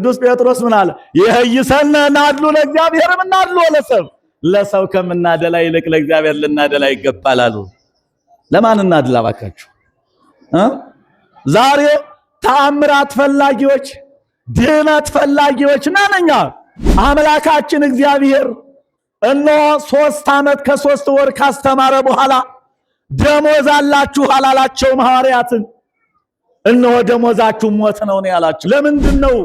ቅዱስ ጴጥሮስ ምን አለ? ይህይሰነ ናድሉ ለእግዚአብሔር ምናድሉ ለሰው ለሰው ከምናደላ ይልቅ ለእግዚአብሔር ልናደላ ይገባል አሉ። ለማን እናድላ ባካችሁ? ዛሬ ተአምራት ፈላጊዎች ድህነት ፈላጊዎች ነን እኛ። አምላካችን እግዚአብሔር እነሆ 3 ዓመት ከ3 ወር ካስተማረ በኋላ ደሞዝ አላችሁ አላላቸውም ሐዋርያትን። እነሆ ደሞዛችሁ ሞት ነው ያላችሁ። ለምንድን ነው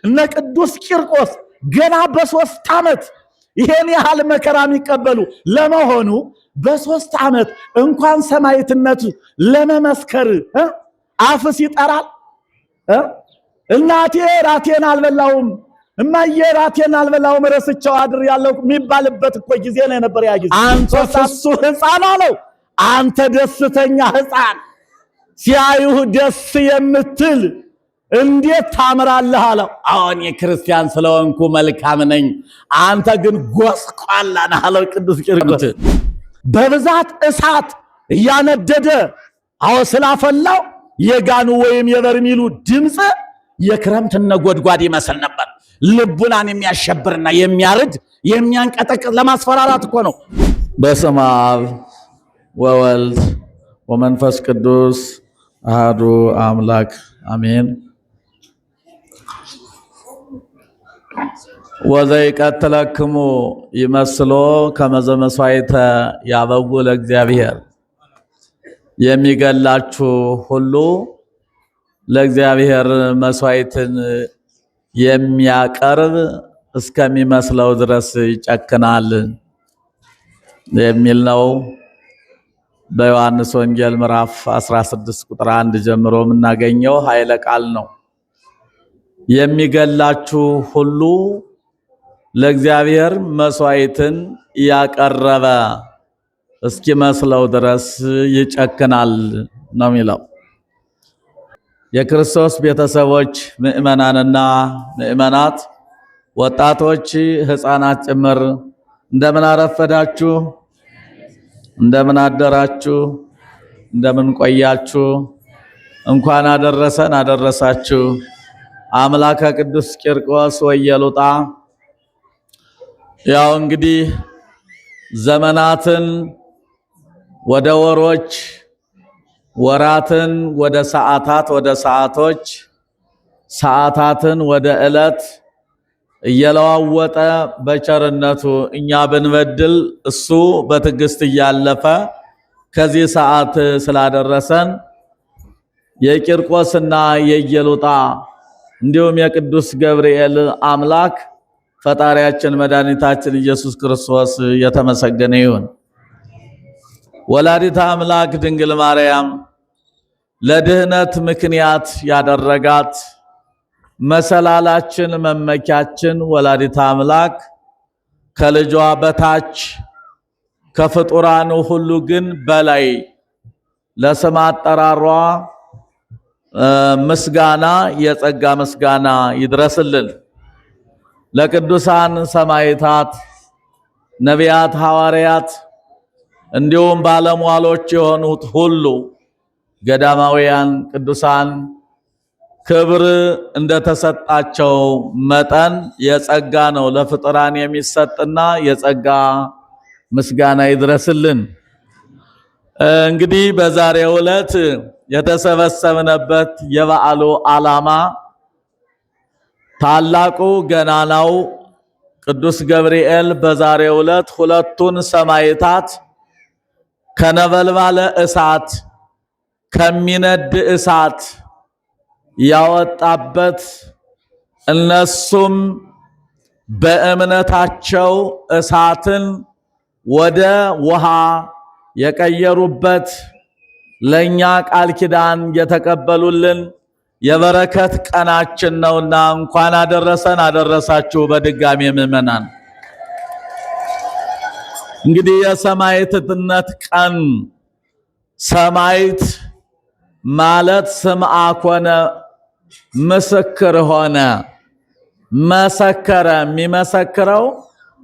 እነ ቅዱስ ቂርቆስ ገና በ3 ዓመት ይሄን ያህል መከራ የሚቀበሉ? ለመሆኑ በ3 ዓመት እንኳን ሰማዕትነቱ ለመመስከር አፍስ ይጠራል? እናቴ ራቴን አልበላውም፣ እማዬ ራቴን አልበላውም ረስቸው አድር ያለው የሚባልበት እኮ ጊዜ ነው ነበር። ያ ጊዜ አንተ እሱ ሕፃን አለው፣ አንተ ደስተኛ ሕፃን ሲያዩህ ደስ የምትል እንዴት ታምራለህ አለው። አሁን የክርስቲያን ስለሆንኩ መልካም ነኝ፣ አንተ ግን ጎስቋላ ነህ አለው ቅዱስ ቂርቆስ። በብዛት እሳት እያነደደ ስላፈላው የጋኑ ወይም የበርሚሉ ድምፅ የክረምት ነጎድጓድ ይመስል ነበር። ልቡናን የሚያሸብርና የሚያርድ የሚያንቀጠቅጥ ለማስፈራራት እኮ ነው። በስመ አብ ወወልድ ወመንፈስ ቅዱስ አሐዱ አምላክ አሜን። ወዘይቀትለክሙ ይመስሎ ከመ ዘመሥዋዕተ ያበው ለእግዚአብሔር። የሚገላችሁ ሁሉ ለእግዚአብሔር መስዋዕትን የሚያቀርብ እስከሚመስለው ድረስ ይጨክናል የሚል ነው። በዮሐንስ ወንጌል ምዕራፍ 16 ቁጥር 1 ጀምሮ የምናገኘው ኃይለ ቃል ነው። የሚገላችሁ ሁሉ ለእግዚአብሔር መስዋዕትን ያቀረበ እስኪመስለው ድረስ ይጨክናል ነው የሚለው። የክርስቶስ ቤተሰቦች ምእመናንና ምእመናት፣ ወጣቶች፣ ሕፃናት ጭምር እንደምን አረፈዳችሁ፣ እንደምን አደራችሁ፣ እንደምን ቆያችሁ። እንኳን አደረሰን አደረሳችሁ። አምላከ ቅዱስ ቂርቆስ ወየሉጣ ያው እንግዲህ ዘመናትን ወደ ወሮች፣ ወራትን ወደ ሰዓታት፣ ወደ ሰዓቶች፣ ሰዓታትን ወደ ዕለት እየለዋወጠ በቸርነቱ እኛ ብንበድል እሱ በትዕግስት እያለፈ ከዚህ ሰዓት ስላደረሰን የቂርቆስና የኢየሉጣ እንዲሁም የቅዱስ ገብርኤል አምላክ ፈጣሪያችን መድኃኒታችን ኢየሱስ ክርስቶስ የተመሰገነ ይሁን። ወላዲተ አምላክ ድንግል ማርያም ለድህነት ምክንያት ያደረጋት መሰላላችን መመኪያችን ወላዲተ አምላክ ከልጇ በታች ከፍጡራኑ ሁሉ ግን በላይ ለስም አጠራሯ ምስጋና የጸጋ ምስጋና ይድረስልን። ለቅዱሳን ሰማዕታት፣ ነቢያት፣ ሐዋርያት እንዲሁም ባለሟሎች የሆኑት ሁሉ ገዳማውያን ቅዱሳን ክብር እንደተሰጣቸው መጠን የጸጋ ነው ለፍጡራን የሚሰጥና የጸጋ ምስጋና ይድረስልን። እንግዲህ በዛሬው ዕለት የተሰበሰብንበት የበዓሉ ዓላማ ታላቁ ገናናው ቅዱስ ገብርኤል በዛሬው ዕለት 2ቱን ሰማዕታት ከነበልባለ እሳት ከሚነድ እሳት ያወጣበት እነሱም በእምነታቸው እሳትን ወደ ውሃ የቀየሩበት ለኛ ቃል ኪዳን የተቀበሉልን የበረከት ቀናችን ነውና እንኳን አደረሰን አደረሳችሁ። በድጋሚ ምእመናን እንግዲህ የሰማዕትነት ቀን ሰማዕት ማለት ስምዐ ኮነ ምስክር ሆነ፣ መሰከረ። የሚመሰክረው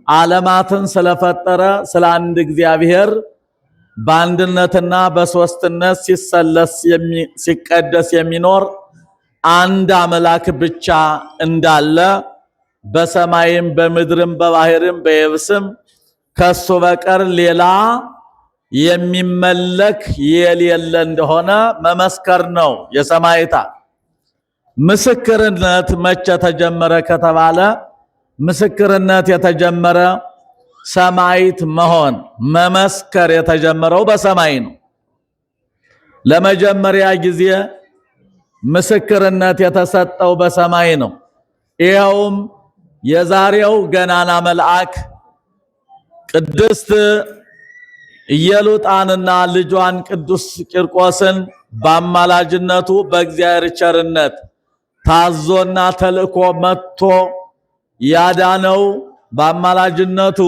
ዓለማትን ስለፈጠረ ስለ አንድ እግዚአብሔር በአንድነትና በሶስትነት ሲሰለስ ሲቀደስ የሚኖር አንድ አምላክ ብቻ እንዳለ በሰማይም በምድርም በባህርም በየብስም ከሱ በቀር ሌላ የሚመለክ የሌለ እንደሆነ መመስከር ነው የሰማዕታት። ምስክርነት መቼ ተጀመረ ከተባለ ምስክርነት የተጀመረ ሰማዕት መሆን መመስከር የተጀመረው በሰማይ ነው። ለመጀመሪያ ጊዜ ምስክርነት የተሰጠው በሰማይ ነው። ይኸውም የዛሬው ገናና መልአክ ቅድስት ኢየሉጣንና ልጇን ቅዱስ ቂርቆስን በአማላጅነቱ በእግዚአብሔር ቸርነት ታዞና ተልእኮ መጥቶ ያዳነው በአማላጅነቱ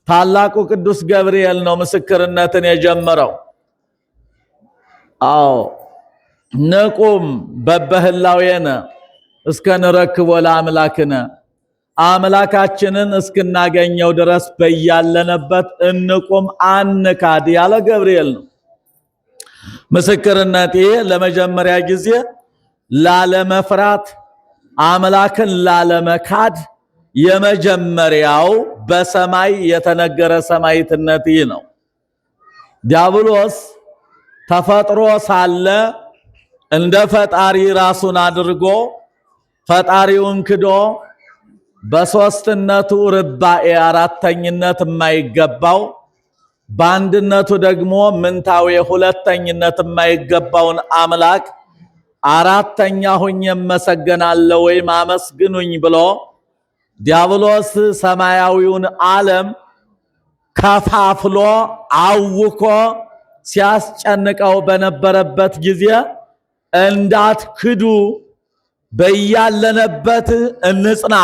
ታላቁ ቅዱስ ገብርኤል ነው ምስክርነትን የጀመረው። አዎ ንቁም በበህላዌነ እስከ ንረክቦ ለአምላክነ፣ አምላካችንን እስክናገኘው ድረስ በያለንበት እንቁም አንካድ ያለ ገብርኤል ነው። ምስክርነት ይሄ ለመጀመሪያ ጊዜ ላለመፍራት አምላክን ላለመካድ የመጀመሪያው በሰማይ የተነገረ ሰማዕትነት ይህ ነው። ዲያብሎስ ተፈጥሮ ሳለ እንደ ፈጣሪ ራሱን አድርጎ ፈጣሪውን ክዶ በሶስትነቱ ርባኤ አራተኝነት የማይገባው በአንድነቱ ደግሞ ምንታዌ ሁለተኝነት የማይገባውን አምላክ አራተኛ ሆኜ እመሰገናለሁ ወይም አመስግኑኝ ብሎ ዲያብሎስ ሰማያዊውን ዓለም ከፋፍሎ አውኮ ሲያስጨንቀው በነበረበት ጊዜ እንዳትክዱ በያለንበት እንጽና፣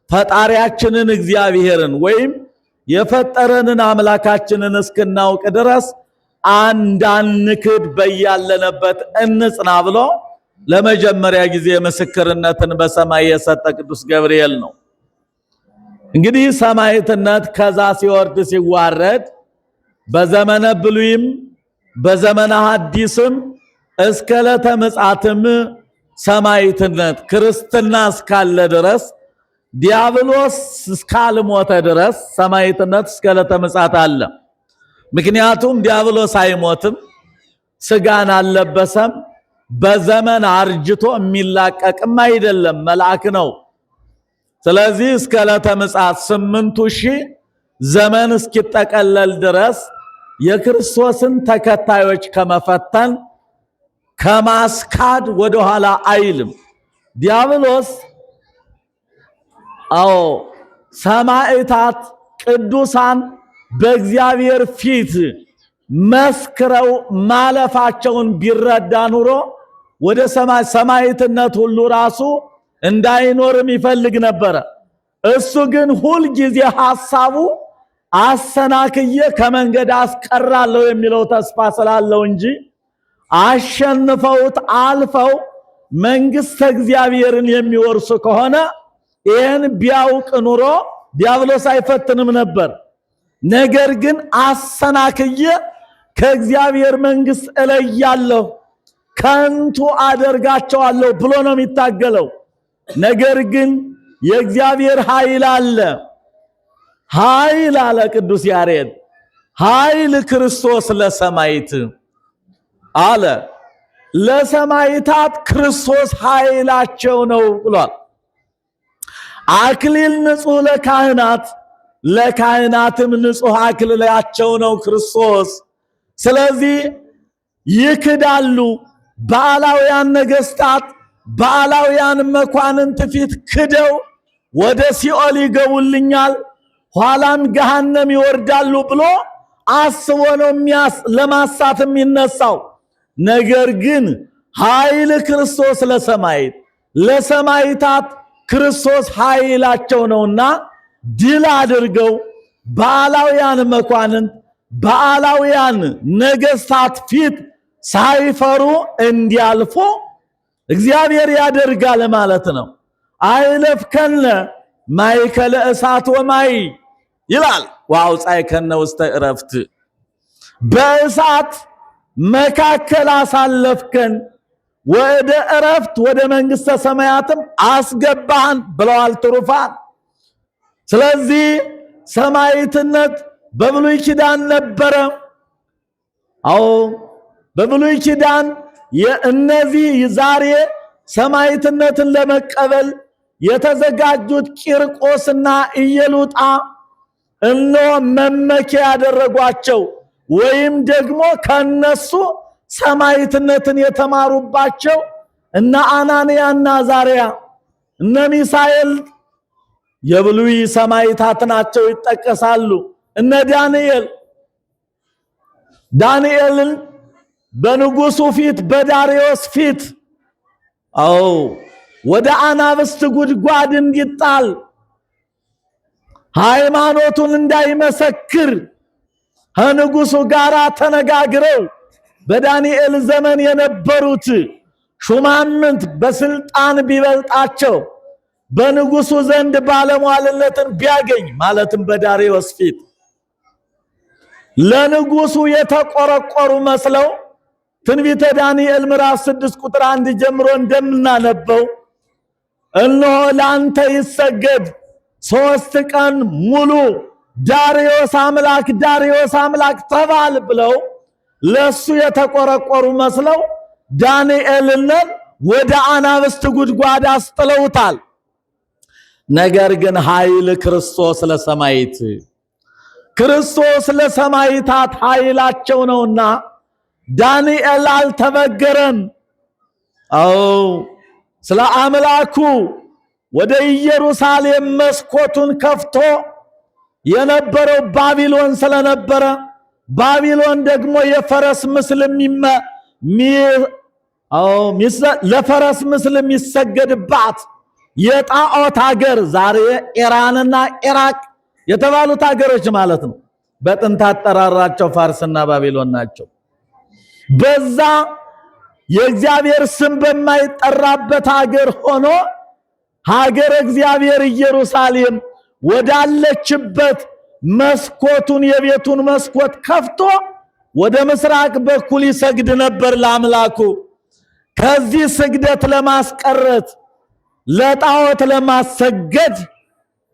ፈጣሪያችንን እግዚአብሔርን ወይም የፈጠረንን አምላካችንን እስክናውቅ ድረስ አንዳንክድ በያለንበት እንጽና ብሎ ለመጀመሪያ ጊዜ ምስክርነትን በሰማይ የሰጠ ቅዱስ ገብርኤል ነው። እንግዲህ ሰማዕትነት ከዛ ሲወርድ ሲዋረድ በዘመነ ብሉይም በዘመነ ሐዲስም እስከ ዕለተ ምጽአትም ሰማዕትነት ክርስትና እስካለ ድረስ ዲያብሎስ እስካልሞተ ድረስ ሰማዕትነት እስከ ዕለተ ምጽአት አለ። ምክንያቱም ዲያብሎስ አይሞትም፣ ስጋን አልለበሰም፣ በዘመን አርጅቶ የሚላቀቅም አይደለም፣ መልአክ ነው። ስለዚህ እስከ ዕለተ ምጽአት 8000 ዘመን እስኪጠቀለል ድረስ የክርስቶስን ተከታዮች ከመፈተን ከማስካድ ወደኋላ አይልም ዲያብሎስ። አዎ ሰማዕታት ቅዱሳን በእግዚአብሔር ፊት መስክረው ማለፋቸውን ቢረዳ ኑሮ ወደ ሰማዕትነት ሁሉ ራሱ እንዳይኖርም ይፈልግ ነበረ። እሱ ግን ሁል ጊዜ ሐሳቡ አሰናክዬ ከመንገድ አስቀራለሁ የሚለው ተስፋ ስላለው እንጂ አሸንፈውት አልፈው መንግስተ እግዚአብሔርን የሚወርሱ ከሆነ ይህን ቢያውቅ ኑሮ ዲያብሎስ አይፈትንም ነበር። ነገር ግን አሰናክዬ ከእግዚአብሔር መንግስት እለያለሁ፣ ከንቱ አደርጋቸዋለሁ ብሎ ነው የሚታገለው። ነገር ግን የእግዚአብሔር ኃይል አለ። ኃይል አለ ቅዱስ ያሬድ፣ ኃይል ክርስቶስ ለሰማዕት አለ። ለሰማዕታት ክርስቶስ ኃይላቸው ነው ብሏል። አክሊል ንጹሕ ለካህናት፣ ለካህናትም ንጹሕ አክሊላቸው ነው ክርስቶስ። ስለዚህ ይክዳሉ። በአላውያን ነገስታት በአላውያን መኳንንት ፊት ክደው ወደ ሲኦል ይገቡልኛል፣ ኋላም ገሃነም ይወርዳሉ ብሎ አስቦ ነው ለማሳት የሚነሳው። ነገር ግን ኃይል ክርስቶስ ለሰማዕት፣ ለሰማዕታት ክርስቶስ ኃይላቸው ነውና ድል አድርገው በአላውያን መኳንንት በአላውያን ነገስታት ፊት ሳይፈሩ እንዲያልፉ እግዚአብሔር ያደርጋል ማለት ነው። አይለፍከነ ማእከለ እሳት ወማይ ይላል ወአውጻእከነ ውስተ ዕረፍት። በእሳት መካከል አሳለፍከን ወደ ዕረፍት ወደ መንግሥተ ሰማያትም አስገባን ብለዋል ትሩፋን። ስለዚህ ሰማዕትነት በብሉይ ኪዳን ነበረ። አዎ በብሉይ ኪዳን የእነዚህ ዛሬ ሰማዕትነትን ለመቀበል የተዘጋጁት ቂርቆስና ኢየሉጣ እነሆ መመኪያ ያደረጓቸው ወይም ደግሞ ከነሱ ሰማዕትነትን የተማሩባቸው እነ አናንያና አዛርያ እነ ሚሳኤል የብሉይ ሰማዕታት ናቸው ይጠቀሳሉ። እነ ዳንኤልን በንጉሱ ፊት በዳርዮስ ፊት ወደ አናብስት ጉድጓድ እንዲጣል ሃይማኖቱን እንዳይመሰክር ከንጉሱ ጋር ተነጋግረው በዳንኤል ዘመን የነበሩት ሹማምንት በስልጣን ቢበልጣቸው በንጉሱ ዘንድ ባለሟልነትን ቢያገኝ ማለትም በዳርዮስ ፊት ለንጉሱ የተቆረቆሩ መስለው ትንቢተ ዳንኤል ምዕራፍ 6 ቁጥር 1 ጀምሮ እንደምናነበው እነሆ ላንተ ይሰገድ 3 ቀን ሙሉ ዳርዮስ አምላክ ተባል ብለው ለሱ የተቆረቆሩ መስለው ዳንኤልን ወደ አናብስት ጉድጓድ አስጥለውታል። ነገር ግን ኃይል ክርስቶስ ለሰማዕት ክርስቶስ ለሰማዕታት ኃይላቸው ነውና ዳንኤል አልተበገረም። ስለ አምላኩ ወደ ኢየሩሳሌም መስኮቱን ከፍቶ የነበረው ባቢሎን ስለነበረ ባቢሎን ደግሞ የፈረስ ምስል ለፈረስ ምስል የሚሰገድባት የጣዖት ሀገር ዛሬ ኢራንና ኢራቅ የተባሉት ሀገሮች ማለት ነው። በጥንት አጠራራቸው ፋርስና ባቢሎን ናቸው። በዛ የእግዚአብሔር ስም በማይጠራበት ሀገር ሆኖ ሀገር እግዚአብሔር ኢየሩሳሌም ወዳለችበት መስኮቱን የቤቱን መስኮት ከፍቶ ወደ ምስራቅ በኩል ይሰግድ ነበር ለአምላኩ። ከዚህ ስግደት ለማስቀረት ለጣዖት ለማሰገድ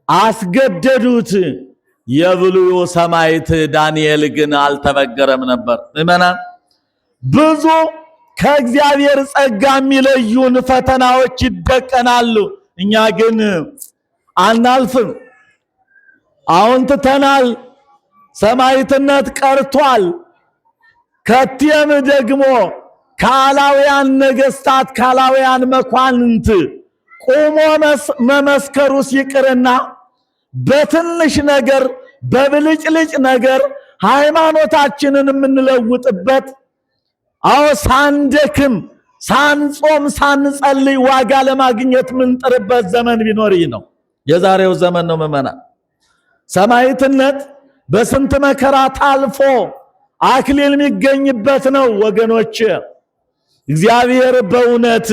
አስገደዱት። የብሉዩ ሰማዕት ዳንኤል ግን አልተበገረም ነበር። ምእመናን ብዙ ከእግዚአብሔር ጸጋ የሚለዩን ፈተናዎች ይደቀናሉ። እኛ ግን አናልፍም። አሁን ትተናል። ሰማዕትነት ቀርቷል። ከቲየም ደግሞ ካላውያን ነገስታት ካላውያን መኳንንት ቆሞ መመስከሩ ሲቅርና በትንሽ ነገር በብልጭልጭ ነገር ሃይማኖታችንን የምንለውጥበት ሳንደክም ሳንጾም ሳንጸልይ ዋጋ ለማግኘት ምንጥርበት ዘመን ቢኖር ነው የዛሬው ዘመን ነው። ምእመናን ሰማዕትነት በስንት መከራ ታልፎ አክሊል የሚገኝበት ነው ወገኖች። እግዚአብሔር በእውነት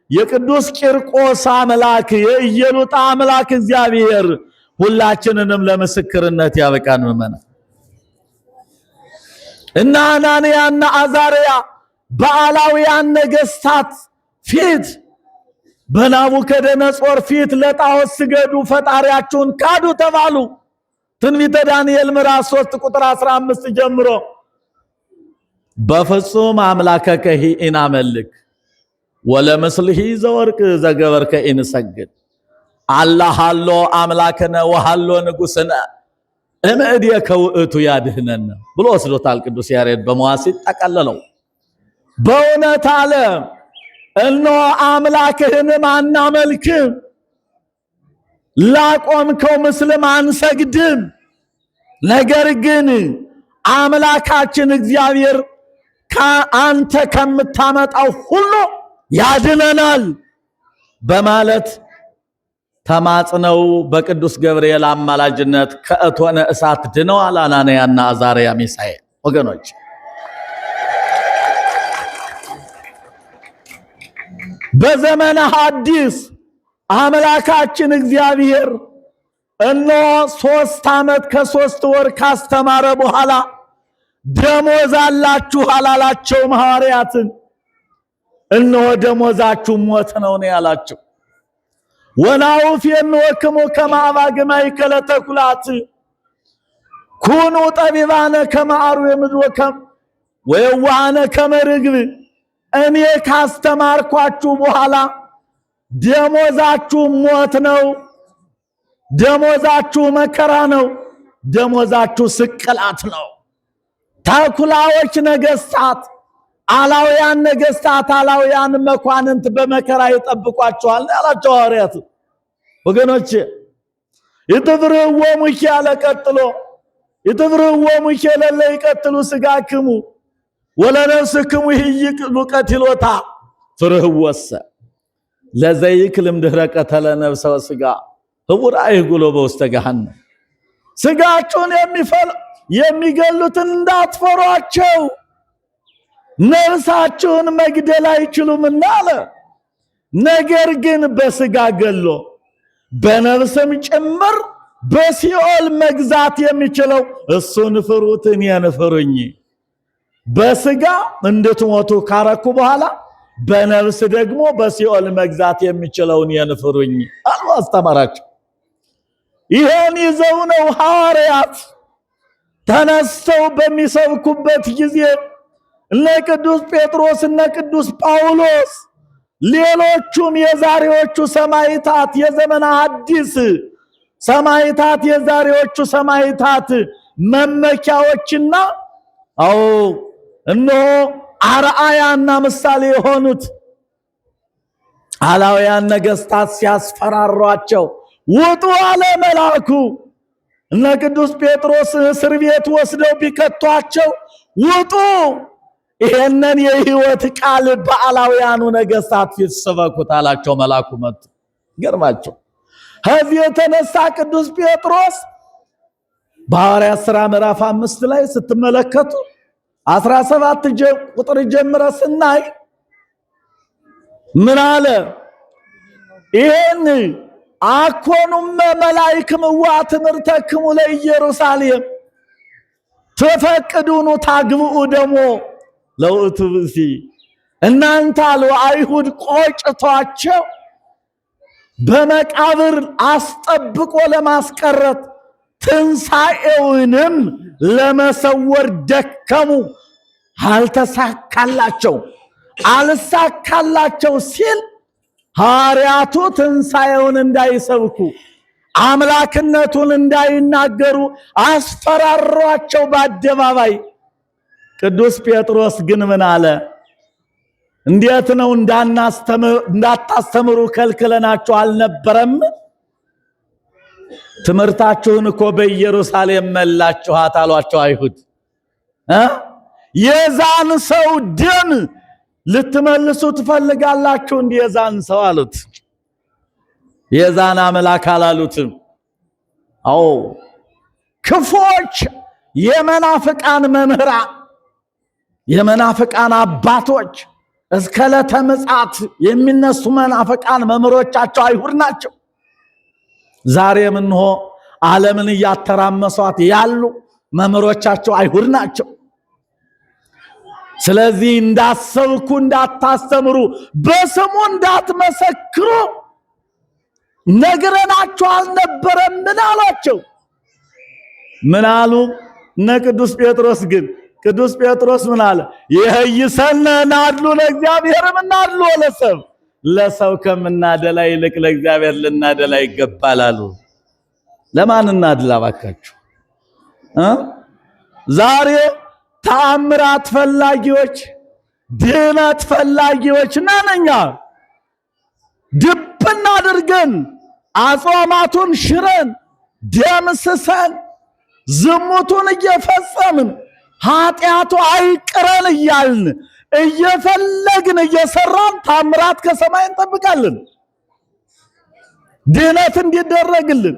የቅዱስ ቂርቆስ አምላክ የኢየሉጣ አምላክ እግዚአብሔር ሁላችንንም ለምስክርነት ያበቃን። ምእመናን እና አናንያና አዛርያ በአላውያን ነገስታት ፊት በናቡከደነጾር ፊት ለጣዖት ስገዱ ፈጣሪያችሁን ካዱ ተባሉ። ትንቢተ ዳንኤል ምዕራፍ 3 ቁጥር 15 ጀምሮ በፍጹም አምላከከ ኢናመልክ ወለምስልሂ ዘወርቅ ዘገበርከ ኢንሰግድ አላህ አሎ አምላከነ ወሃሎ ንጉስነ እምእድየከ ውእቱ ያድህነን ብሎ ወስዶታል ቅዱስ ያሬድ በመዋሥዕት ጠቀለለው። በእውነት አለ እነሆ አምላክህንም አናመልክም፣ ላቆምከው ምስልም አንሰግድም፣ ነገር ግን አምላካችን እግዚአብሔር ከአንተ ከምታመጣው ሁሉ ያድነናል በማለት ተማጽነው በቅዱስ ገብርኤል አማላጅነት ከእቶነ እሳት ድነዋል አናንያና አዛርያ ሚሳኤል። ወገኖች በዘመነ ሐዲስ አምላካችን እግዚአብሔር እነሆ 3 ዓመት ከ3 ወር ካስተማረ በኋላ ደሞዝ አላችሁ አላላቸውም ሐዋርያትን። እነሆ ደሞዛችሁ ሞት ነው ያላቸው። ወናውፍ የንወክሙ ከማዕባግ ማእከለ ተኩላት ኩኑ ጠቢባነ ከማዕሩ የምድወከም ወየዋሃነ ከመርግብ። እኔ ካስተማርኳችሁ በኋላ ደሞዛችሁ ሞት ነው፣ ደሞዛችሁ መከራ ነው፣ ደሞዛችሁ ስቅላት ነው። ተኩላዎች ነገስታት፣ አላውያን ነገስታት፣ አላውያን መኳንንት በመከራ ይጠብቋቸዋል ያላቸው ሐዋርያት። ወገኖች ይትፍርህዎሙ ያለ ቀጥሎ ይትፍርህዎሙ ለለ ይቀትሉ ሥጋክሙ ወለነፍስክሙ ይይቅሉ ቀትሎታ ፍርህወሰ ለዘይክልም ድህረ ቀተለ ነፍሰ ወሥጋ ህቡር አይጉሎ በውስተ ገሃነም። ሥጋችሁን የሚገሉትን እንዳትፈሯቸው ነፍሳችሁን መግደል አይችሉምና አለ። ነገር ግን በሥጋ ገሎ በነፍስም ጭምር በሲኦል መግዛት የሚችለው እሱን ፍሩት፣ እኔን ፍሩኝ። በሥጋ እንድትሞቱ ካረኩ በኋላ በነፍስ ደግሞ በሲኦል መግዛት የሚችለውን እኔን ፍሩኝ አሉ፣ አስተማራቸው። ይሄን ይዘው ነው ሐዋርያት ተነስተው በሚሰብኩበት ጊዜ እነ ቅዱስ ጴጥሮስ እነ ቅዱስ ጳውሎስ ሌሎቹም የዛሬዎቹ ሰማዕታት የዘመነ ሐዲስ ሰማዕታት የዛሬዎቹ ሰማዕታት መመኪያዎችና እነሆ አርአያና ምሳሌ የሆኑት አላውያን ነገስታት ሲያስፈራሯቸው ውጡ አለ መልአኩ። እነ ቅዱስ ጴጥሮስ እስር ቤት ወስደው ቢከቷቸው ውጡ፣ ይሄንን የሕይወት ቃል በአላውያኑ ነገስታት ፊት ስበኩት አላቸው መልአኩ መጥቶ። ገርማቸው። ከዚህ የተነሳ ቅዱስ ጴጥሮስ በሐዋርያት ሥራ ምዕራፍ 5 ላይ ስትመለከቱ 17 ቁጥር ጀምረ ስናይ ምን አለ? ይሄን አኮኑም መላእክም ወትምህርተክሙ ለኢየሩሳሌም ተፈቅዱኑ ታግብኡ ደሞ ለውእቱ ብእሲ። እናንተ አሉ አይሁድ ቆጭቷቸው በመቃብር አስጠብቆ ለማስቀረት ትንሣኤውንም ለመሰወር ደከሙ፣ አልሳካላቸው ሲል ሐዋርያቱ ትንሣኤውን እንዳይሰብኩ አምላክነቱን እንዳይናገሩ አስፈራሯቸው በአደባባይ። ቅዱስ ጴጥሮስ ግን ምን አለ? እንዴት ነው እንዳታስተምሩ ከልክለናችሁ አልነበረም? ትምህርታችሁን እኮ በኢየሩሳሌም መላችኋት አሏቸው አይሁድ። የዛን ሰው ደም ልትመልሱ ትፈልጋላችሁ? እንዴ የዛን ሰው አሉት። የዛን አምላክ አላሉትም። ክፎች የመናፍቃን መምህራን የመናፍቃን አባቶች እስከ ዕለተ ምጽአት የሚነሱ መናፍቃን መምህሮቻቸው አይሁድ ናቸው። ዛሬም እንሆ ዓለምን እያተራመሷት ያሉ መምህሮቻቸው አይሁድ ናቸው። ስለዚህ እንዳሰብኩ እንዳታስተምሩ በስሙ እንዳትመሰክሩ ነግረናችሁ አልነበረም? ምን አሏቸው? ምን አሉ? እነ ቅዱስ ጴጥሮስ ግን ቅዱስ ጴጥሮስ ምን አለ? ይህይሰነ ናድሉ ለእግዚአብሔር ምናድሉ ለሰብ ለሰው ከምናደላ ይልቅ ለእግዚአብሔር ልናደላ ይገባል አሉ። ለማን እናድላ ባካችሁ? ዛሬ ተአምራት ፈላጊዎች ድነት ፈላጊዎች ነን እኛ። ድብና አድርገን አጽዋማቱን ሽረን ደምስሰን ዝሙቱን እየፈጸምን ኃጢአቱ አይቅረን እያልን እየፈለግን እየሰራን ታምራት ከሰማይ እንጠብቃለን። ድነት እንዲደረግልን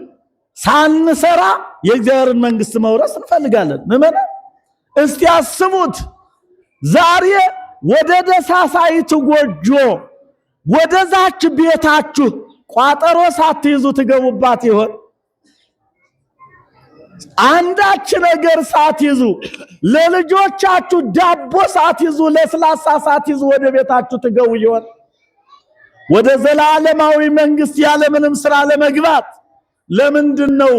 ሳንሰራ የእግዚአብሔርን መንግስት መውረስ እንፈልጋለን። ምመና እስቲ አስቡት፣ ዛሬ ወደ ደሳሳይቱ ጎጆ ወደዛች ቤታችሁ ቋጠሮ ሳትይዙ ትገቡባት ይሆን? አንዳች ነገር ሳትይዙ ለልጆቻችሁ ዳቦ ሳትይዙ ለስላሳ ሳትይዙ ወደ ቤታችሁ ትገቡ ይሆን? ወደ ዘላለማዊ መንግስት ያለምንም ስራ ለመግባት ለምንድነው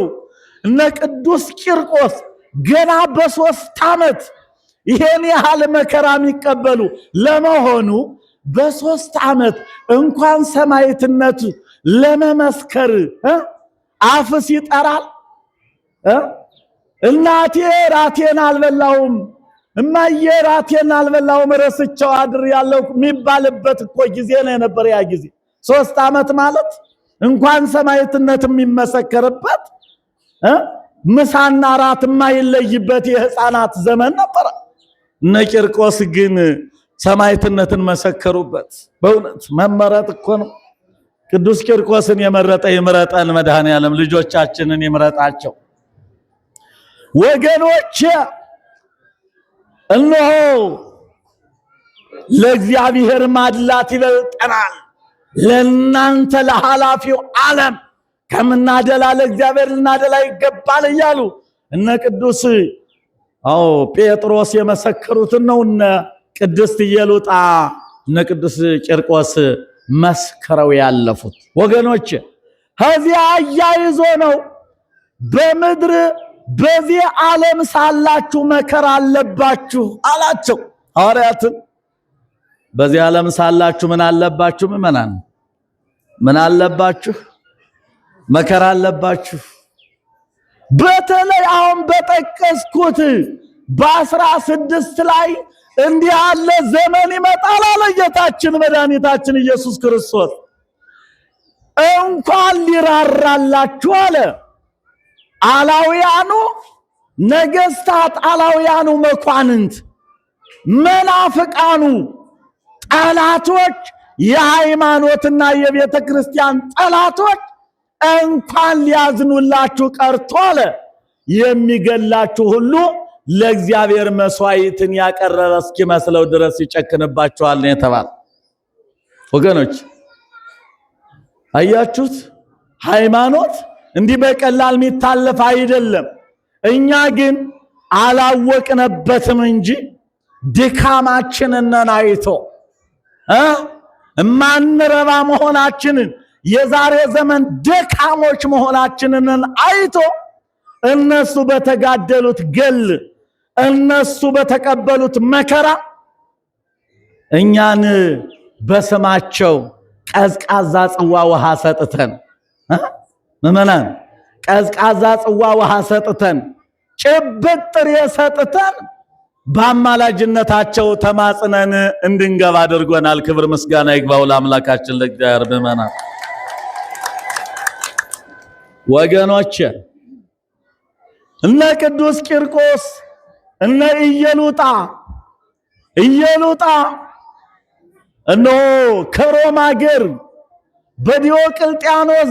እነ ቅዱስ ቂርቆስ ገና በ3 ዓመት ይሄን ያህል መከራ የሚቀበሉ? ለመሆኑ በ3 ዓመት እንኳን ሰማዕትነት ለመመስከር አፍስ ይጠራል? እናቴ ራቴን አልበላሁም፣ እማዬ ራቴን አልበላሁም ረስቸው አድሬያለሁ የሚባልበት እኮ ጊዜ ነው የነበረ። ያ ጊዜ 3 ዓመት ማለት እንኳን ሰማዕትነት የሚመሰከርበት ምሳና ራት የማይለይበት የህፃናት ዘመን ነበር። እነ ቂርቆስ ግን ሰማዕትነትን መሰከሩበት። በእውነት መመረጥ እኮ ነው። ቅዱስ ቂርቆስን የመረጠ ይምረጠን መድኃኔዓለም፣ ልጆቻችንን ይምረጣቸው። ወገኖቼ እነሆ ለእግዚአብሔር ማድላት ይበልጠናል። ለእናንተ ለኃላፊው ዓለም ከምናደላ ለእግዚአብሔር ልናደላ ይገባል እያሉ እነ ቅዱስ ጴጥሮስ የመሰከሩትን ነው እነ ቅድስት ኢየሉጣ እነ ቅዱስ ቂርቆስ መስከረው ያለፉት። ወገኖች ከዚያ አያይዞ ነው በምድር በዚህ ዓለም ሳላችሁ መከራ አለባችሁ አላቸው ሐዋርያትን። በዚህ ዓለም ሳላችሁ ምን አለባችሁ? ምእመናን ምን አለባችሁ? መከራ አለባችሁ። በተለይ አሁን በጠቀስኩት በ16 ላይ እንዲህ ያለ ዘመን ይመጣል አለ ጌታችን መድኃኒታችን ኢየሱስ ክርስቶስ። እንኳን ሊራራላችሁ አለ አላውያኑ ነገስታት፣ አላውያኑ መኳንንት፣ መናፍቃኑ፣ ጠላቶች፣ የሃይማኖትና የቤተ ክርስቲያን ጠላቶች እንኳን ሊያዝኑላችሁ ቀርቶ አለ የሚገላችሁ ሁሉ ለእግዚአብሔር መስዋዕትን ያቀረበ እስኪመስለው ድረስ ይጨክንባችኋል ነው የተባለ። ወገኖች አያችሁት? ሃይማኖት እንዲህ በቀላል የሚታለፍ አይደለም። እኛ ግን አላወቅነበትም እንጂ ድካማችንን አይቶ ማንረባ መሆናችንን የዛሬ ዘመን ደካሞች መሆናችንን አይቶ እነሱ በተጋደሉት ገል እነሱ በተቀበሉት መከራ እኛን በስማቸው ቀዝቃዛ ጽዋ ውሃ ሰጥተን ምእመናን ቀዝቃዛ ጽዋ ውሃ ሰጥተን ጭብጥ ጥሬ ሰጥተን በአማላጅነታቸው ተማጽነን እንድንገባ አድርጎናል። ክብር ምስጋና ይግባው ለአምላካችን ለእግዚአብሔር። ምእመናን ወገኖች እነ ቅዱስ ቂርቆስ እነ ኢየሉጣ እነሆ ከሮማ አገር በዲዮቅልጥያኖስ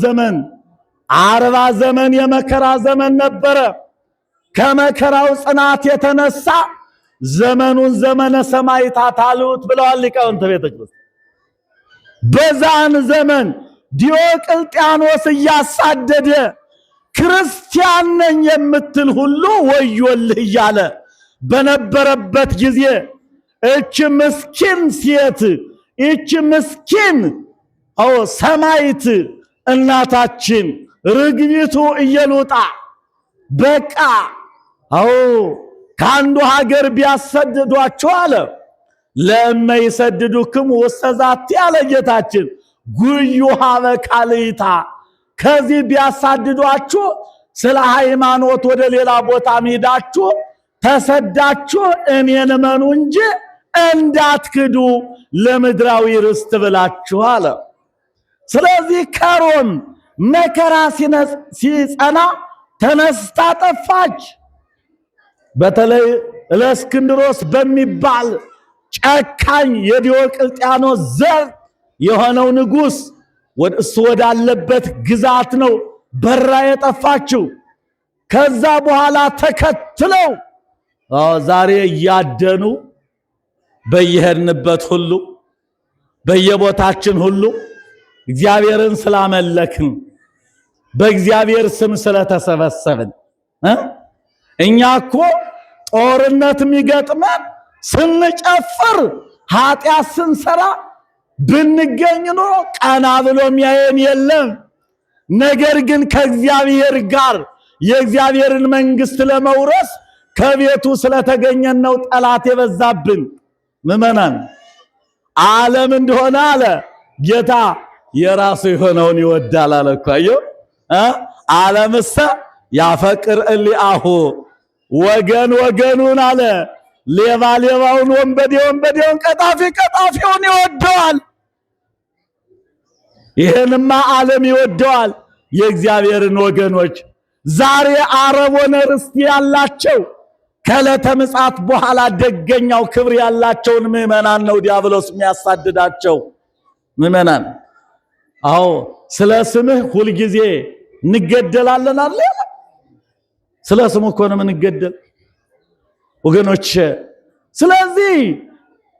ዘመን 40 ዘመን የመከራ ዘመን ነበረ። ከመከራው ጽናት የተነሳ ዘመኑን ዘመነ ሰማዕታት አሉት ብለዋል ሊቃውንተ ቤተ ክርስቲያን። በዛን ዘመን ዲዮቅልጥያኖስ እያሳደደ ክርስቲያን ነኝ የምትል ሁሉ ወዮልህ እያለ በነበረበት ጊዜ እቺ ምስኪን ሴት እቺ ምስኪን ሰማዕት እናታችን ርግቢቱ ኢየሉጣ በቃ ከአንዱ ሀገር ቢያሰድዷቸው አለ ለእመ ይሰድዱክሙ ውስተ ዛቲ አለ ጌታችን ጉዩሃ በካልይታ ከዚህ ቢያሳድዷችሁ ስለ ሃይማኖት ወደ ሌላ ቦታ ሄዳችሁ ተሰዳችሁ እኔን እመኑ እንጂ እንዳትክዱ ለምድራዊ ርስት ብላችሁ አለ። ስለዚህ ከሮም መከራ ሲጸና ተነስታ ጠፋች። በተለይ እለእስክንድሮስ በሚባል ጨካኝ የዲዮቅልጥያኖስ ዘር የሆነው ንጉስ እሱ ወዳለበት ግዛት ነው በራ የጠፋችው። ከዛ በኋላ ተከትለው ዛሬ እያደኑ በየሄድንበት ሁሉ በየቦታችን ሁሉ እግዚአብሔርን ስላመለክን በእግዚአብሔር ስም ስለተሰበሰብን እኛ እኮ ጦርነት የሚገጥመን ስንጨፍር ኃጢአት ስንሰራ ብንገኝ ኖሮ ቀና ብሎ የሚያየን የለም። ነገር ግን ከእግዚአብሔር ጋር የእግዚአብሔርን መንግስት ለመውረስ ከቤቱ ስለተገኘን ነው ጠላት የበዛብን። ምዕመናን ዓለም እንደሆነ አለ ጌታ የራሱ የሆነውን ይወዳል አለ እኮ አየው። ዓለምሰ ያፈቅር እሊአሁ ወገን ወገኑን አለ ሌባ ሌባውን፣ ወንበዴ ወንበዴውን፣ ቀጣፊ ቀጣፊውን ይወደዋል። ይሄንማ ዓለም ይወደዋል። የእግዚአብሔርን ወገኖች ዛሬ አረብ ሆነ ርስት ያላቸው ከዕለተ ምጽአት በኋላ ደገኛው ክብር ያላቸውን ምዕመናን ነው ዲያብሎስ የሚያሳድዳቸው። ምዕመናን አዎ ስለ ስምህ ሁልጊዜ እንገደላለን አለ። ስለ ስሙ እኮ ነው የምንገደል ወገኖች። ስለዚህ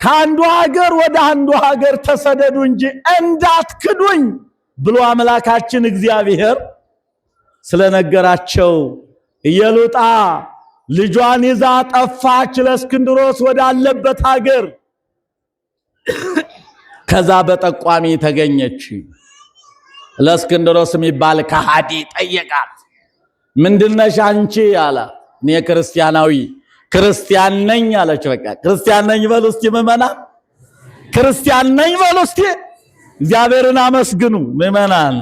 ከአንዱ ሀገር ወደ አንዱ ሀገር ተሰደዱ እንጂ እንዳትክዱኝ ብሎ አምላካችን እግዚአብሔር ስለነገራቸው ኢየሉጣ ልጇን ይዛ ጠፋች ለእስክንድሮስ ወዳለበት ሀገር። ከዛ በጠቋሚ ተገኘች። ለእስክንድሮስ የሚባል ከሃዲ ጠየቃት። ምንድነሽ አንቺ አለ። እኔ ክርስቲያን ነኝ አለች። በቃ ክርስቲያን ነኝ በሉ እስቲ ምዕመናን፣ ክርስቲያን ነኝ በሉ እስቲ። እግዚአብሔርን አመስግኑ ምዕመናን።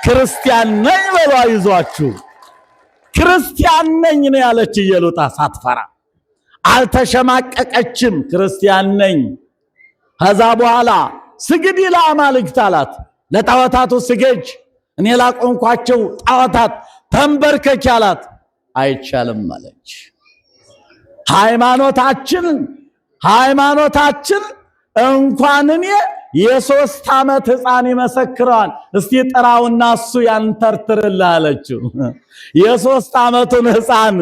ክርስቲያን ነኝ በሉ፣ አይዟችሁ። ክርስቲያን ነኝ ነው ያለች ኢየሉጣ ሳትፈራ፣ አልተሸማቀቀችም። ክርስቲያን ነኝ። ከዛ በኋላ ስግዲ ለአማልክት አላት። ለጣዖታቱ ስገጅ፣ እኔ ላቆምኳቸው ጣዖታት ተንበርከክ አላት። አይቻልም አለች። ሃይማኖታችን እንኳን እኔ የ3 ዓመት ሕፃን ይመሰክረዋል። እስቲ ጥራውና እሱ ያንተርትርልህ አለችው። የ3 ዓመቱን ሕፃን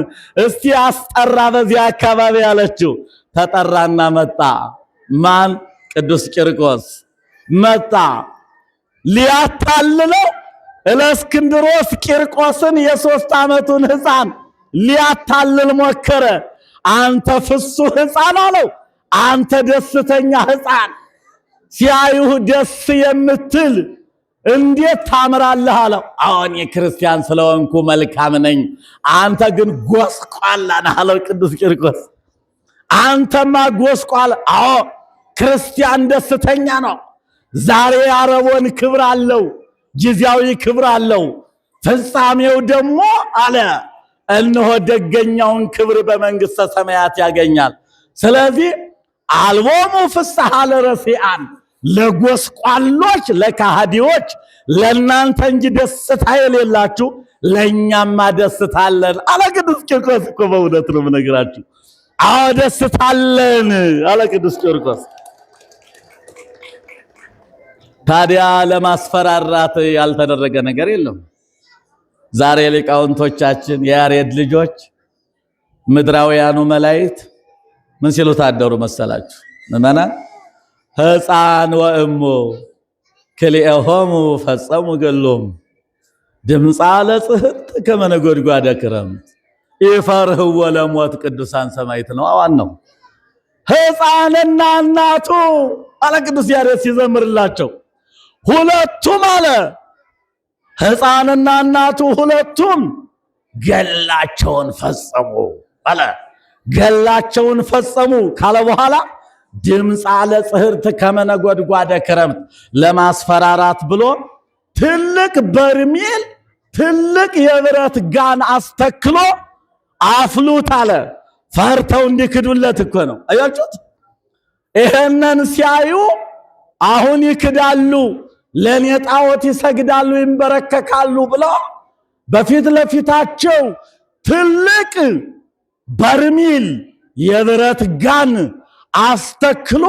እስቲ አስጠራ በዚህ አካባቢ አለችው። ተጠራና መጣ። ማን? ቅዱስ ቂርቆስ መጣ። ሊያታልለው ለእስክንድሮስ ቂርቆስን የ3 ዓመቱን ሕፃን ሊያታልል ሞከረ። አንተ ፍሱህ ሕፃን አለው። አንተ ደስተኛ ሕፃን፣ ሲያዩህ ደስ የምትል እንዴት ታምራለህ አለው። አሁን የክርስቲያን ስለሆንኩ መልካም ነኝ፣ አንተ ግን ጎስቋላ ነህ አለው ቅዱስ ቂርቆስ። አንተማ ጎስቋላ። አዎ ክርስቲያን ደስተኛ ነው። ዛሬ አረቦን ክብር አለው፣ ጊዜያዊ ክብር አለው። ፍጻሜው ደግሞ አለ እነሆ ደገኛውን ክብር በመንግስተ ሰማያት ያገኛል። ስለዚህ አልቦሙ ፍስሐ ለረሲአን፣ ለጎስቋሎች ለካሃዲዎች ለእናንተ እንጂ ደስታ የሌላችሁ ለእኛማ ደስታለን አለ ቅዱስ ቂርቆስ። እኮ በእውነት ነው የምነግራችሁ። አዎ ደስታለን አለ ቅዱስ ቂርቆስ። ታዲያ ለማስፈራራት ያልተደረገ ነገር የለም። ዛሬ ሊቃውንቶቻችን የያሬድ ልጆች ምድራውያኑ መላእክት ምን ሲሉ ታደሩ መሰላችሁ? ምዕመናን ሕፃን ወእሞ ክልኤሆሙ ፈጸሙ ገሎም ድምፃ ለጽሕት ከመ ነጎድጓደ ክረምት ይፈርህዎ ለሞት ቅዱሳን ሰማዕት ነው። አዋን ነው ሕፃንና እናቱ አለ ቅዱስ ያሬድ ሲዘምርላቸው። ሁለቱም አለ ሕፃንና እናቱ ሁለቱም ገላቸውን ፈጸሙ አለ። ገላቸውን ፈጸሙ ካለ በኋላ ድምፃ ለጽሕርት ከመ ነጎድጓደ ክረምት ለማስፈራራት ብሎ ትልቅ በርሜል ትልቅ የብረት ጋን አስተክሎ አፍሉት አለ። ፈርተው እንዲክዱለት እኮ ነው። አያችሁት? ይሄንን ሲያዩ አሁን ይክዳሉ፣ ለኔ ጣዖት ይሰግዳሉ፣ ይንበረከካሉ ብለው በፊት ለፊታቸው ትልቅ በርሜል የብረት ጋን አስተክሎ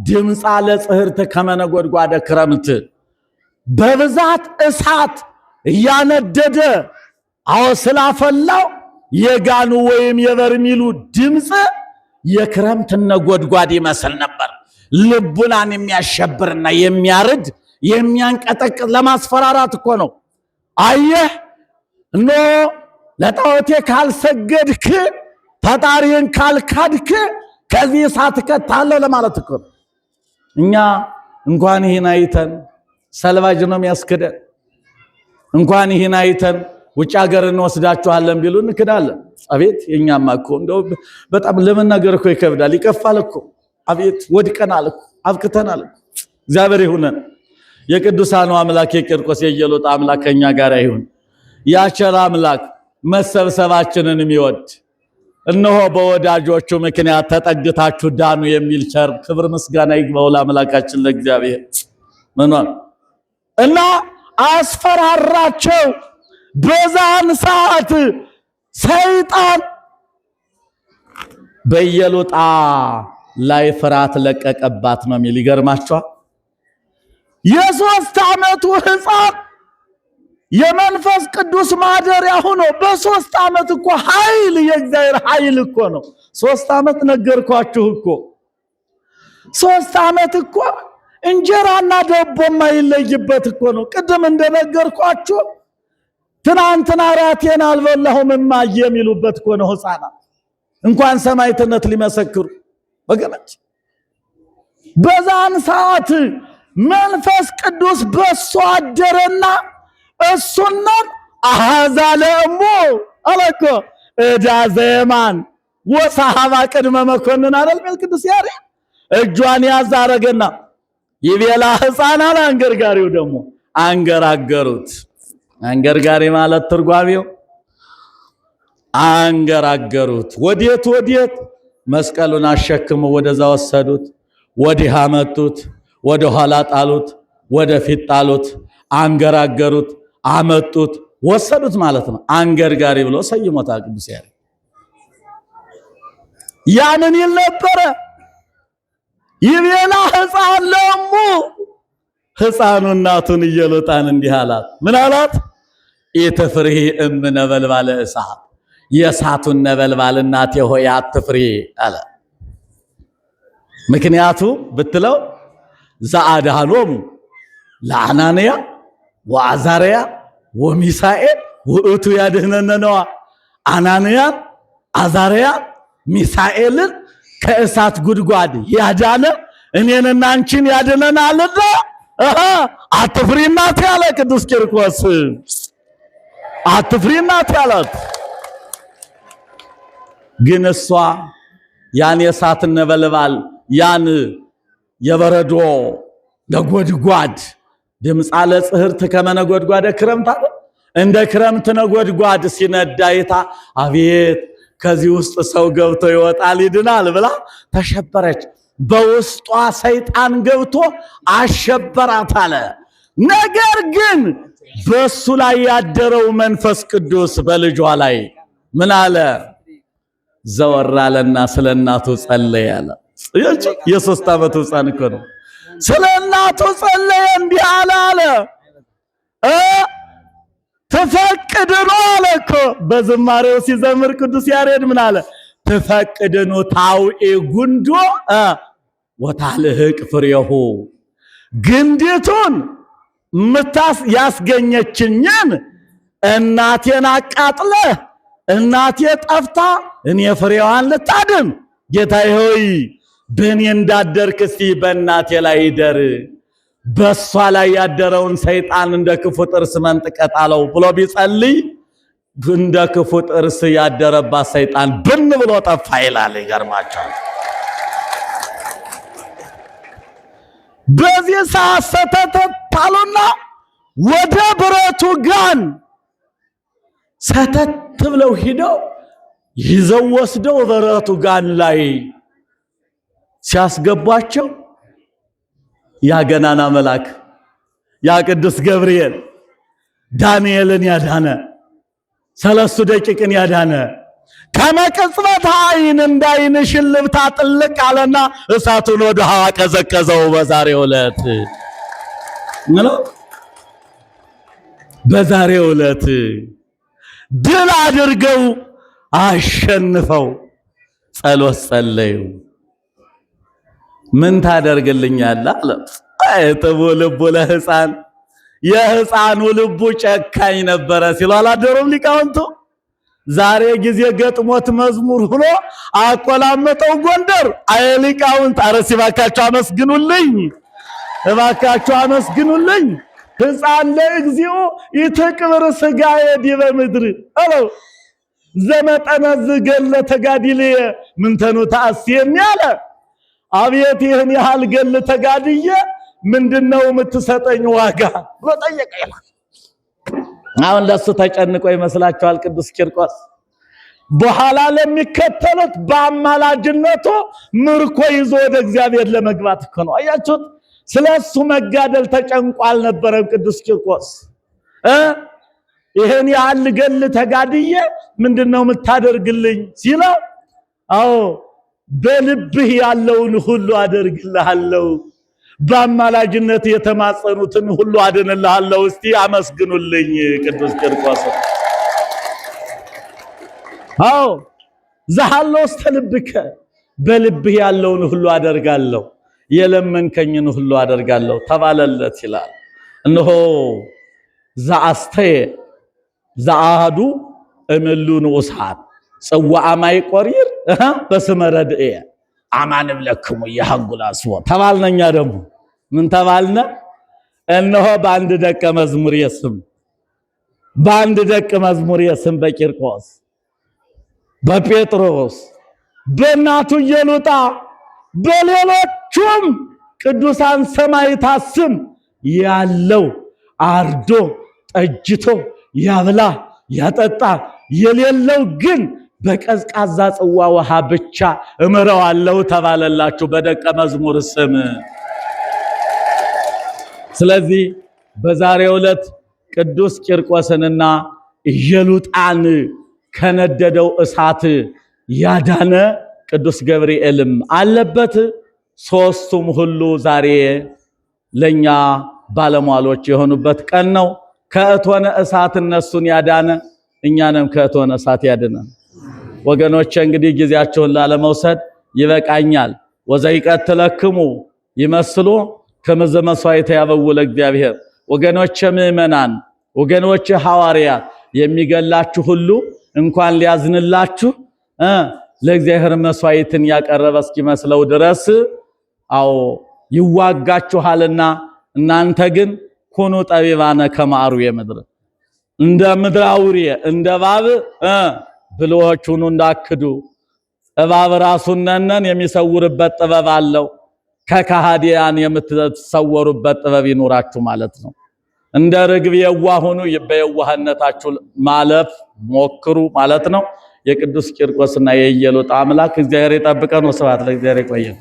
ድምፃ ለጽሕርት ከመ ነጎድጓደ ክረምት በብዛት እሳት እያነደደ ስላፈላው የጋኑ ወይም የበርሜሉ ድምፅ የክረምት ነጎድጓድ ይመስል ነበር። ልቡናን የሚያሸብርና የሚያርድ የሚያንቀጠቅጥ ለማስፈራራት እኮ ነው። አየህ እኖ ለጣዖቴ ካልሰገድክ ፈጣሪን ካልካድክ ከዚህ እሳት እከትሃለሁ ለማለት እኮ ነው። እኛ እንኳን ይህን አይተን ሰልባጅ ነው የሚያስክደን። እንኳን ይህን አይተን ውጭ ሀገር እንወስዳችኋለን ቢሉ እንክዳለን። አቤት የኛማ እኮ እንደው በጣም ለመናገር እኮ ይከብዳል፣ ይቀፋል እኮ። አቤት ወድቀናል እኮ አብቅተናል እኮ። እግዚአብሔር ይሁነን። የቅዱሳኑ አምላክ የቂርቆስ የኢየሉጣ አምላክ ከኛ ጋር ይሁን። ያቸራ አምላክ መሰብሰባችንን የሚወድ እነሆ በወዳጆቹ ምክንያት ተጠግታችሁ ዳኑ የሚል ቸር ክብር ምስጋና ይግባው ለአምላካችን ለእግዚአብሔር። ምኗል እና አስፈራራቸው። በዛን ሰዓት ሰይጣን በኢየሉጣ ላይ ፍርሃት ለቀቀባት ነው የሚል። ይገርማችኋል። የ3 ዓመቱ ሕፃን የመንፈስ ቅዱስ ማደሪያ ሆኖ በ3 ዓመት እኮ ኃይል የእግዚአብሔር ኃይል እኮ ነው። 3 ዓመት ነገርኳችሁ እኮ 3 ዓመት እኮ እንጀራና ዳቦ የማይለይበት እኮ ነው። ቅድም እንደነገርኳችሁ ትናንትና ራቴን አልበላሁም እማዬ የሚሉበት እኮ ነው ሕፃናት እንኳን ሰማዕትነት ሊመሰክሩ ወገኖች። በዛን ሰዓት መንፈስ ቅዱስ በሱ አደረና እሱንም አዛለሙ አለኮ እዳ ዘየማን ወሳሃባ ቅድመ መኮንን አይደል ቅዱስ ያሬድ እጇን ያዝ አረገና ይቤላ ሕፃናን አንገርጋሪው ደግሞ አንገራገሩት። አንገርጋሪ ማለት ትርጓሜው አንገራገሩት። ወዴት ወዴት? መስቀሉን አሸክመው ወደዛ ወሰዱት። ወዲህ አመጡት፣ ወደ ኋላ ጣሉት፣ ወደፊት ጣሉት፣ አንገራገሩት፣ አመጡት፣ ወሰዱት ማለት ነው። አንገርጋሪ ብሎ ሰይሞታል ቅዱስ ያሬድ። ያንን ይል ነበረ ይቤላ ሕፃን ለሙ ሕፃኑ እናቱን ኢየሉጣን እንዲህ አላት። ምን አላት? ኢትፍሪ እም ነበልባለ እሳት፣ የእሳቱን ነበልባል እናቴ ሆይ አትፍሪ አለ። ምክንያቱ ብትለው ዘአድኃኖሙ ለአናንያ ወአዛርያ ወሚሳኤል ውእቱ ያድኅነነ ነዋ። አናንያን አዛርያን ሚሳኤልን ከእሳት ጉድጓድ ያዳነ እኔንና አንቺን ያድነናልና አትፍሪ እናቴ ያለ ቅዱስ ቂርቆስ። አትፍሪ እናቴ ያላት ግን እሷ ያን የእሳት ነበልባል ያን የበረዶ ነጎድጓድ ድምፃ ለጽህርት ከመነጎድጓደ ክረምት አለ እንደ ክረምት ነጎድጓድ ሲነዳይታ አቤት ከዚህ ውስጥ ሰው ገብቶ ይወጣል ይድናል ብላ ተሸበረች። በውስጧ ሰይጣን ገብቶ አሸበራት አለ። ነገር ግን በሱ ላይ ያደረው መንፈስ ቅዱስ በልጇ ላይ ምን አለ? ዘወር አለና ስለ እናቱ ጸለየ አለ። የ3 ዓመቱ ሕፃን እኮ ነው። ስለ እናቱ ጸለየ እንዲህ አለ ትፈቅድኑ አለ እኮ በዝማሬው ሲዘምር ቅዱስ ያሬድ ምን አለ? ትፈቅድኑ ታውኤ ጉንዶ ወታልህቅ ፍሬሁ፣ ግንዲቱን ያስገኘችኝን እናቴን አቃጥለህ እናቴ ጠፍታ እኔ ፍሬዋን ልታድን ጌታዬ ሆይ በእኔ እንዳደርክ እስቲ በእናቴ ላይ ይደር፣ በሷ ላይ ያደረውን ሰይጣን እንደ ክፉ ጥርስ መንጥቀህ ጣለው ብሎ ቢጸልይ እንደ ክፉ ጥርስ ያደረባት ሰይጣን ብን ብሎ ጠፋ ይላል። ይገርማቸዋል። በዚህ ሰዓት ሰተታሉና ወደ ብረቱ ጋን ሰተት ብለው ሂደው ይዘው ወስደው ብረቱ ጋን ላይ ሲያስገቧቸው ያ ገናና መልአክ ያ ቅዱስ ገብርኤል ዳንኤልን ያዳነ 3 ደቂቅን ያዳነ ከመቅጽበት ዓይን እንዳይን ሽልብታ ጥልቅ አለና እሳቱን ወደ ውሃ ቀዘቀዘው። በዛሬው ዕለት በዛሬው ዕለት ድል አድርገው አሸንፈው ጸሎት ጸለዩ። ምን ታደርግልኛለህ አለ። አይጥቡ ልቡ ለሕፃን የሕፃኑ ልቡ ጨካኝ ነበረ ሲሉ አላደሩም ሊቃውንቱ? ዛሬ ጊዜ ገጥሞት መዝሙር ሆኖ አቆላመጠው ጎንደር። አይ ሊቃውንት፣ ኧረ እባካችሁ አመስግኑልኝ፣ እባካችሁ አመስግኑልኝ። ሕፃን ለእግዚኦ ይትቅብር ሥጋዬ ዲበ ምድር አለው ዘመጠነ ዝገለ ተጋድልየ ምንተኑ ታስየኒ አለ። አቤት ይህን ያህል ገል ተጋድየ ምንድነው የምትሰጠኝ ዋጋ ብሎ ጠየቀ። አሁን ለሱ ተጨንቆ ይመስላችኋል ቅዱስ ቂርቆስ? በኋላ ለሚከተሉት በአማላጅነቱ ምርኮ ይዞ ወደ እግዚአብሔር ለመግባት እኮ ነው። አያችሁት? ስለሱ መጋደል ተጨንቆ አልነበረም ቅዱስ ቂርቆስ። ይሄን ያህል ገል ተጋድየ ምንድነው የምታደርግልኝ ሲለው፣ አዎ በልብህ ያለውን ሁሉ አደርግልሃለሁ፣ በአማላጅነት የተማጸኑትን ሁሉ አድንልሃለሁ። እስቲ አመስግኑልኝ ቅዱስ ቂርቆስ። አዎ ዘሃሎ ውስተ ልብከ፣ በልብህ ያለውን ሁሉ አደርጋለሁ፣ የለመንከኝን ሁሉ አደርጋለሁ ተባለለት ይላል። እነሆ ዘአስተየ ዘአሐዱ እምሉ ንዑሳን ጽዋዐ ማይ ቆሪር በስመ ረድኤ አማን ብለክሙ ያሐጉላስዎ ተባልነኛ። ደግሞ ምን ተባልነ? እነሆ በአንድ ደቀ መዝሙር የስም በቂርቆስ በጴጥሮስ በእናቱ ኢየሉጣ በሌሎቹም ቅዱሳን ሰማዕታት ስም ያለው አርዶ ጠጅቶ ያብላ ያጠጣ፣ የሌለው ግን በቀዝቃዛ ጽዋ ውሃ ብቻ እምረዋለሁ ተባለላችሁ በደቀ መዝሙር ስም። ስለዚህ በዛሬው ዕለት ቅዱስ ቂርቆስንና ኢየሉጣን ከነደደው እሳት ያዳነ ቅዱስ ገብርኤልም አለበት። ሶስቱም ሁሉ ዛሬ ለኛ ባለሟሎች የሆኑበት ቀን ነው። ከእቶነ እሳት እነሱን ያዳነ እኛንም ከእቶነ እሳት ያድነን። ወገኖቼ እንግዲህ ጊዜያቸውን ላለመውሰድ ይበቃኛል። ወዘይቀትለክሙ ይመስሉ ከመዘ መስዋዕት ያበው ለእግዚአብሔር። ወገኖቼ ምእመናን፣ ወገኖቼ ሐዋርያት፣ የሚገላችሁ ሁሉ እንኳን ሊያዝንላችሁ ለእግዚአብሔር መስዋዕትን ያቀረበ እስኪመስለው ድረስ አዎ ይዋጋችኋልና እናንተ ግን ኩኑ ጠቢባነ ከመ አርዌ ምድር፣ እንደ ምድር አውሬ እንደ እባብ ብልሆች ሁኑ እንዳክዱ። እባብ ራሱን ነን የሚሰውርበት ጥበብ አለው። ከካሃዲያን የምትሰወሩበት ጥበብ ይኖራችሁ ማለት ነው። እንደ ርግብ የዋህ ሁኑ፣ በየዋህነታችሁ ማለፍ ሞክሩ ማለት ነው። የቅዱስ ቂርቆስና የኢየሉጣ አምላክ እግዚአብሔር ይጠብቀን። ወስብሐት ለእግዚአብሔር። ይቆየን።